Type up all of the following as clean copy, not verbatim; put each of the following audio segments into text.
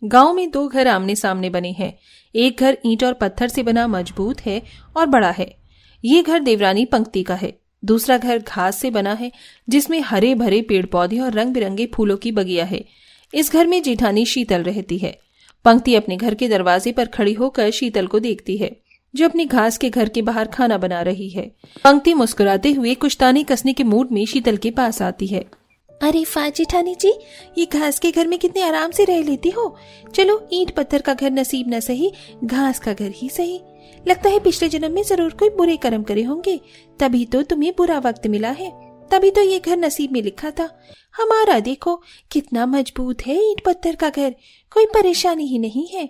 गांव में दो घर आमने सामने बने हैं। एक घर ईंट और पत्थर से बना मजबूत है और बड़ा है। ये घर देवरानी पंक्ति का है। दूसरा घर घास से बना है जिसमें हरे भरे पेड़ पौधे और रंग बिरंगे फूलों की बगिया है। इस घर में जेठानी शीतल रहती है। पंक्ति अपने घर के दरवाजे पर खड़ी होकर शीतल को देखती है, जो अपनी घास के घर के बाहर खाना बना रही है। पंक्ति मुस्कुराते हुए कुछ ताने कसने के मूड में शीतल के पास आती है। अरे वाह जेठानी जी, ये घास के घर में कितने आराम से रह लेती हो। चलो ईंट पत्थर का घर नसीब न सही, घास का घर ही सही। लगता है पिछले जन्म में जरूर कोई बुरे कर्म करे होंगे, तभी तो तुम्हें बुरा वक्त मिला है, तभी तो ये घर नसीब में लिखा था। हमारा देखो कितना मजबूत है ईंट पत्थर का घर, कोई परेशानी ही नहीं है।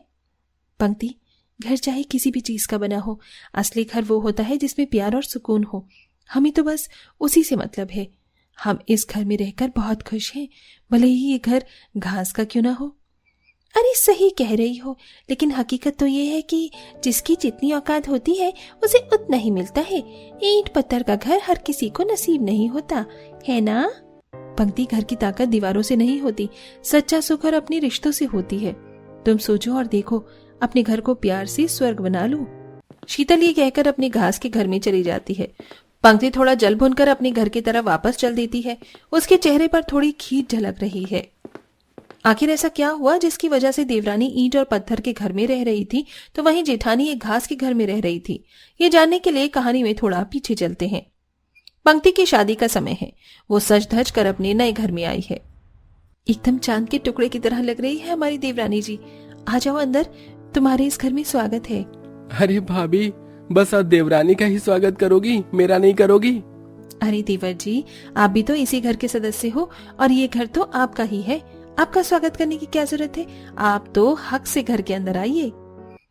पंक्ति, घर चाहे किसी भी चीज का बना हो, असली घर वो होता है जिसमें प्यार और सुकून हो। हमें तो बस उसी से मतलब है। हम इस घर में रहकर बहुत खुश हैं, भले ही ये घर घास का क्यों ना हो। अरे सही कह रही हो, लेकिन हकीकत तो ये है कि जिसकी जितनी औकात होती है उसे उतना ही मिलता है। ईंट पत्थर का घर हर किसी को नसीब नहीं होता, है ना। पंक्ति, घर की ताकत दीवारों से नहीं होती, सच्चा सुख और अपने रिश्तों से होती है। तुम सोचो और देखो, अपने घर को प्यार से स्वर्ग बना लो। शीतल ये कहकर अपने घास के घर में चली जाती है। पंक्ति थोड़ा जल भूनकर अपने घर की तरफ वापस चल देती है। उसके चेहरे पर थोड़ी खींच झलक रही है। आखिर ऐसा क्या हुआ जिसकी वजह से देवरानी ईंट और पत्थर के घर में रह रही थी तो वहीं जेठानी एक घास के घर में रह रही थी। ये जानने के लिए कहानी में थोड़ा पीछे चलते हैं। पंक्ति की शादी का समय है। वो सज धज कर अपने नए घर में आई है। एकदम चांद के टुकड़े की तरह लग रही है हमारी देवरानी जी। आ जाओ अंदर, तुम्हारे इस घर में स्वागत है। अरे भाभी, बस आज देवरानी का ही स्वागत करोगी, मेरा नहीं करोगी? अरे देवर जी, आप भी तो इसी घर के सदस्य हो और ये घर तो आपका ही है। आपका स्वागत करने की क्या जरूरत है, आप तो हक से घर के अंदर आइए।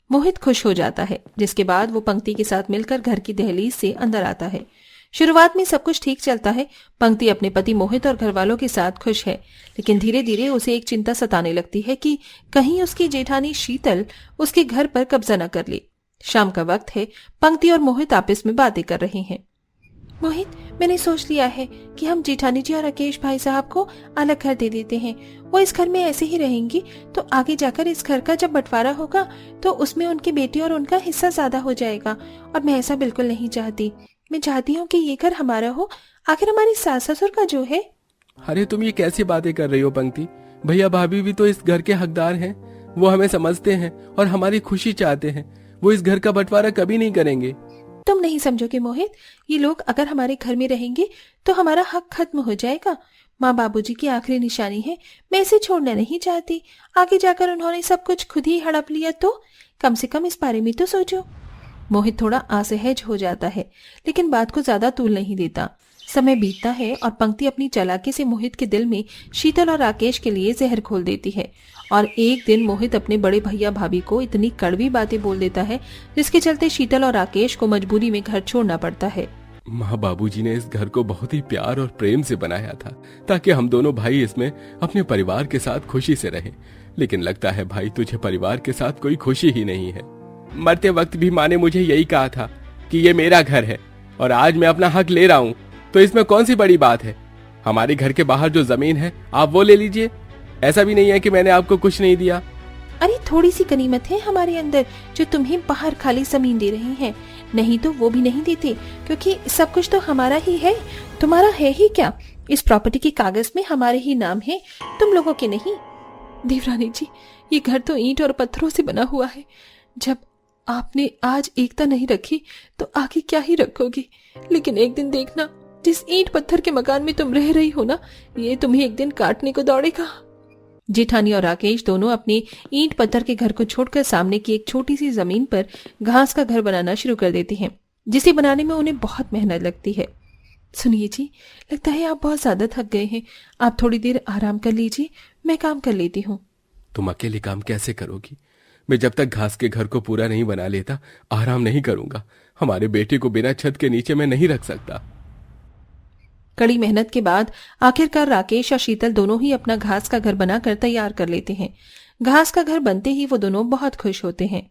मोहित खुश हो जाता है, जिसके बाद वो पंक्ति के साथ मिलकर घर की दहलीज से अंदर आता है। शुरुआत में सब कुछ ठीक चलता है। पंक्ति अपने पति मोहित और घर वालों के साथ खुश है, लेकिन धीरे धीरे उसे एक चिंता सताने लगती है कि कहीं उसकी जेठानी शीतल उसके घर पर कब्जा न कर ले। शाम का वक्त है। पंक्ति और मोहित आपस में बातें कर रहे हैं। मोहित, मैंने सोच लिया है कि हम जेठानी जी और राकेश भाई साहब को अलग घर दे देते हैं। वो इस घर में ऐसे ही रहेंगी तो आगे जाकर इस घर का जब बंटवारा होगा तो उसमें उनके बेटे और उनका हिस्सा ज्यादा हो जाएगा, और मैं ऐसा बिल्कुल नहीं चाहती। मैं चाहती हूँ कि ये घर हमारा हो, आखिर हमारे सास ससुर का जो है। अरे तुम ये कैसी बातें कर रही हो पंक्ति? भैया भाभी भी तो इस घर के हकदार हैं। वो हमें समझते हैं और हमारी खुशी चाहते हैं। वो इस घर का बंटवारा कभी नहीं करेंगे। तुम नहीं समझोगे मोहित, ये लोग अगर हमारे घर में रहेंगे तो हमारा हक खत्म हो जाएगा। माँ बाबूजी की आखिरी निशानी है, मैं इसे छोड़ना नहीं चाहती। आगे जाकर उन्होंने सब कुछ खुद ही हड़प लिया तो कम से कम इस बारे में तो सोचो। मोहित थोड़ा असहज हो जाता है, लेकिन बात को ज्यादा तूल नहीं देता। समय बीतता है और पंक्ति अपनी चालाकी से मोहित के दिल में शीतल और राकेश के लिए जहर घोल देती है। और एक दिन मोहित अपने बड़े भैया भाभी को इतनी कड़वी बातें बोल देता है जिसके चलते शीतल और राकेश को मजबूरी में घर छोड़ना पड़ता है। माँ बाबूजी ने इस घर को बहुत ही प्यार और प्रेम से बनाया था ताकि हम दोनों भाई इसमें अपने परिवार के साथ खुशी से रहें। लेकिन लगता है भाई, तुझे परिवार के साथ कोई खुशी ही नहीं है। मरते वक्त भी माँ ने मुझे यही कहा था कि ये मेरा घर है और आज मैं अपना हक ले रहा हूँ, तो इसमें कौन सी बड़ी बात है। हमारे घर के बाहर जो जमीन है आप वो ले लीजिए। ऐसा भी नहीं है कि मैंने आपको कुछ नहीं दिया। अरे थोड़ी सी गनीमत है हमारे अंदर जो तुम्हें बाहर खाली जमीन दे रहे हैं, नहीं तो वो भी नहीं देते, क्योंकि सब कुछ तो हमारा ही है। तुम्हारा है ही क्या? इस प्रॉपर्टी के कागज में हमारे ही नाम है, तुम लोगों के नहीं। देवरानी जी, ये घर तो ईंट और पत्थरों से बना हुआ है। जब आपने आज एकता नहीं रखी तो आगे क्या ही रखोगी। लेकिन एक दिन देखना, जिस ईंट पत्थर के मकान में तुम रह रही हो ना, ये तुम्हें एक दिन काटने को दौड़ेगा। जेठानी और राकेश दोनों अपने ईंट पत्थर के घर को छोड़कर सामने की एक छोटी सी जमीन पर घास का घर बनाना शुरू कर देती हैं, जिसे बनाने में उन्हें बहुत मेहनत लगती है। सुनिए जी, लगता है आप बहुत ज्यादा थक गए हैं, आप थोड़ी देर आराम कर लीजिए, मैं काम कर लेती हूँ। तुम अकेले काम कैसे करोगी? मैं जब तक घास के घर को पूरा नहीं बना लेता आराम नहीं करूंगा। हमारे बेटे को बिना छत के नीचे मैं नहीं रख सकता। कड़ी मेहनत के बाद आखिरकार राकेश और शीतल दोनों ही अपना घास का घर बनाकर तैयार कर लेते हैं। घास का घर बनते ही वो दोनों बहुत खुश होते हैं।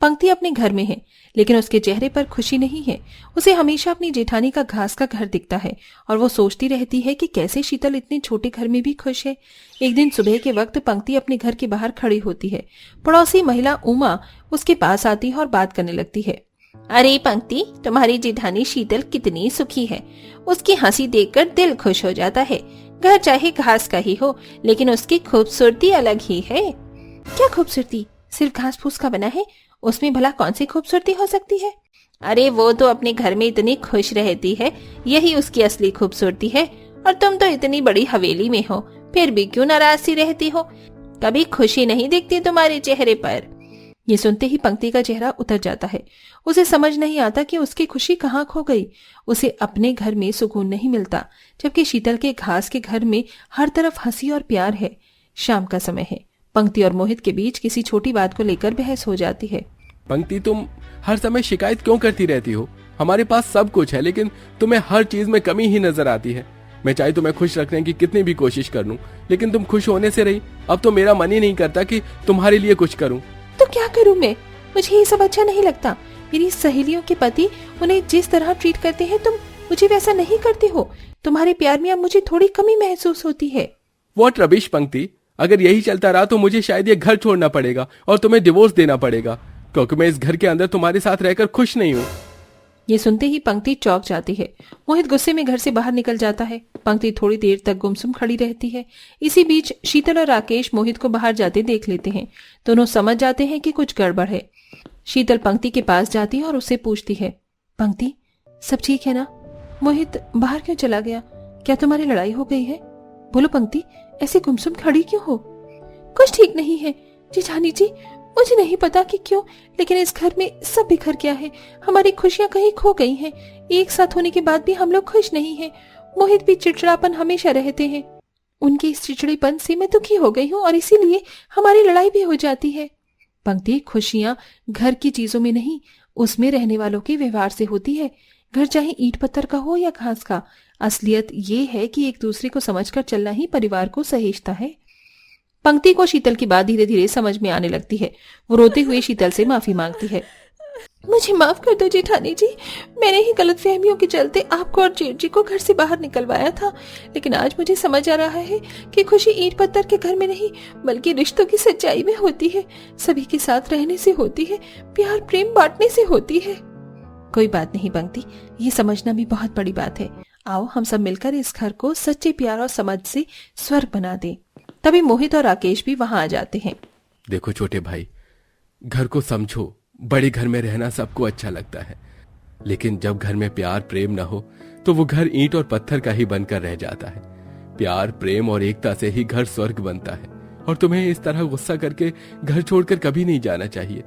पंक्ति अपने घर में है, लेकिन उसके चेहरे पर खुशी नहीं है। उसे हमेशा अपनी जेठानी का घास का घर दिखता है और वो सोचती रहती है कि कैसे शीतल इतने छोटे घर में भी खुश है। एक दिन सुबह के वक्त पंक्ति अपने घर के बाहर खड़ी होती है। पड़ोसी महिला उमा उसके पास आती है और बात करने लगती है। अरे पंक्ति, तुम्हारी जेठानी शीतल कितनी सुखी है। उसकी हंसी देखकर दिल खुश हो जाता है। घर चाहे घास का ही हो, लेकिन उसकी खूबसूरती अलग ही है। क्या खूबसूरती? सिर्फ घास फूस का बना है, उसमें भला कौन सी खूबसूरती हो सकती है? अरे वो तो अपने घर में इतनी खुश रहती है, यही उसकी असली खूबसूरती है। और तुम तो इतनी बड़ी हवेली में हो, फिर भी क्यों नाराज सी रहती हो? कभी खुशी नहीं दिखती तुम्हारे चेहरे पर। ये सुनते ही पंक्ति का चेहरा उतर जाता है। उसे समझ नहीं आता कि उसकी खुशी कहाँ खो गई। उसे अपने घर में सुकून नहीं मिलता, जबकि शीतल के घास के घर में हर तरफ हंसी और प्यार है। शाम का समय है। पंक्ति और मोहित के बीच किसी छोटी बात को लेकर बहस हो जाती है। पंक्ति, तुम हर समय शिकायत क्यों करती रहती हो? हमारे पास सब कुछ है, लेकिन तुम्हें हर चीज में कमी ही नजर आती है। मैं चाहे तुम्हें खुश रखने की कितनी भी कोशिश कर लूं, लेकिन तुम खुश होने से रही। अब तो मेरा मन ही नहीं करता कि तुम्हारे लिए कुछ करूं। तो क्या करूं मैं? मुझे ये सब अच्छा नहीं लगता। मेरी सहेलियों के पति उन्हें जिस तरह ट्रीट करते हैं, तुम मुझे वैसा नहीं करते हो। तुम्हारे प्यार में अब मुझे थोड़ी कमी महसूस होती है। व्हाट रबिश पंक्ति, अगर यही चलता रहा तो मुझे शायद ये घर छोड़ना पड़ेगा और तुम्हें डिवोर्स देना पड़ेगा, क्योंकि मैं इस घर के अंदर तुम्हारे साथ रहकर खुश नहीं हूँ। ये सुनते ही पंक्ति चौंक जाती है। मोहित गुस्से में घर से बाहर निकल जाता है। पंक्ति थोड़ी देर तक गुमसुम खड़ी रहती है। इसी बीच शीतल और राकेश मोहित को बाहर जाते देख लेते हैं। दोनों समझ जाते हैं कि कुछ गड़बड़ है। शीतल पंक्ति के पास जाती है और उससे पूछती है, पंक्ति, सब ठीक है ना? मोहित बाहर क्यों चला गया? क्या तुम्हारी लड़ाई हो गई है? बोलो पंक्ति, ऐसे गुमसुम खड़ी क्यों हो? कुछ ठीक नहीं है जेठानी जी, मुझे नहीं पता कि क्यों, लेकिन इस घर में सब बिखर गया है। हमारी खुशियां कहीं खो गई हैं। एक साथ होने के बाद भी हम लोग खुश नहीं हैं। मोहित भी चिड़चिड़ापन हमेशा रहते हैं। उनके इस चिड़चिड़ेपन से मैं दुखी हो गई हूँ और इसीलिए हमारी लड़ाई भी हो जाती है। पंक्ति, खुशियां घर की चीजों में नहीं, उसमें रहने वालों के व्यवहार से होती है। घर चाहे ईंट पत्थर का हो या घास का, असलियत ये है कि एक दूसरे को समझकर चलना ही परिवार को सहेजता है। पंक्ति को शीतल की बात धीरे धीरे समझ में आने लगती है। वो रोते हुए शीतल से माफी मांगती है। मुझे माफ कर दो जेठानी जी, मैंने ही गलतफहमियों के चलते आपको और जेठ जी को घर से बाहर निकलवाया था। लेकिन आज मुझे समझ आ रहा है कि खुशी ईंट पत्थर के घर में नहीं, बल्कि रिश्तों की सच्चाई में होती है। सभी के साथ रहने से होती है, प्यार प्रेम बांटने से होती है। कोई बात नहीं पंक्ति, ये समझना भी बहुत बड़ी बात है। आओ हम सब मिलकर इस घर को सच्चे प्यार और समझ से स्वर्ग बना दें। तभी मोहित और राकेश भी वहां आ जाते हैं। देखो छोटे भाई, घर को समझो। बड़े घर में रहना सबको अच्छा लगता है, लेकिन जब घर में प्यार प्रेम ना हो तो वो घर ईंट और पत्थर का ही बनकर रह जाता है। प्यार प्रेम और एकता से ही घर स्वर्ग बनता है, और तुम्हें इस तरह गुस्सा करके घर छोड़कर कभी नहीं जाना चाहिए।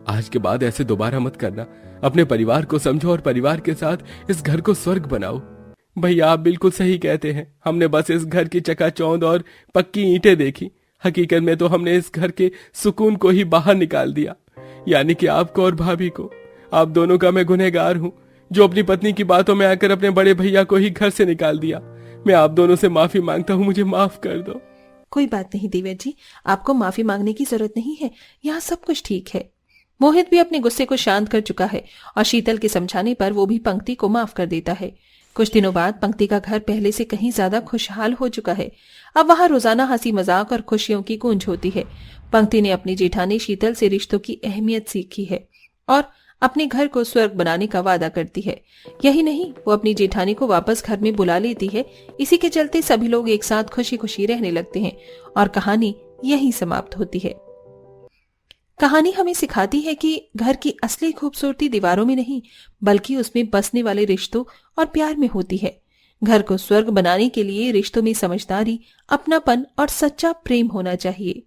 आज के बाद ऐसे दोबारा मत करना। अपने परिवार को समझो और परिवार के साथ इस घर को स्वर्ग बनाओ। भैया, आप बिल्कुल सही कहते हैं। हमने बस इस घर की चकाचौंध और पक्की ईंटें देखी। हकीकत में तो हमने इस घर के सुकून को ही बाहर निकाल दिया, यानी कि आपको और भाभी को। आप दोनों का मैं गुनहगार हूँ, जो अपनी पत्नी की बातों में आकर अपने बड़े भैया को ही घर से निकाल दिया। मैं आप दोनों से माफी मांगता हूँ, मुझे माफ कर दो। कोई बात नहीं दिव्या जी, आपको माफी मांगने की जरूरत नहीं है। यहाँ सब कुछ ठीक है। मोहित भी अपने गुस्से को शांत कर चुका है और शीतल के समझाने पर वो भी पंक्ति को माफ कर देता है। कुछ दिनों बाद पंक्ति का घर पहले से कहीं ज्यादा खुशहाल हो चुका है। अब वहां रोजाना हंसी मजाक और खुशियों की गूंज होती है। पंक्ति ने अपनी जेठानी शीतल से रिश्तों की अहमियत सीखी है और अपने घर को स्वर्ग बनाने का वादा करती है। यही नहीं, वो अपनी जेठानी को वापस घर में बुला लेती है। इसी के चलते सभी लोग एक साथ खुशी खुशी रहने लगते हैं और कहानी यहीं समाप्त होती है। कहानी हमें सिखाती है कि घर की असली खूबसूरती दीवारों में नहीं, बल्कि उसमें बसने वाले रिश्तों और प्यार में होती है। घर को स्वर्ग बनाने के लिए रिश्तों में समझदारी, अपनापन और सच्चा प्रेम होना चाहिए।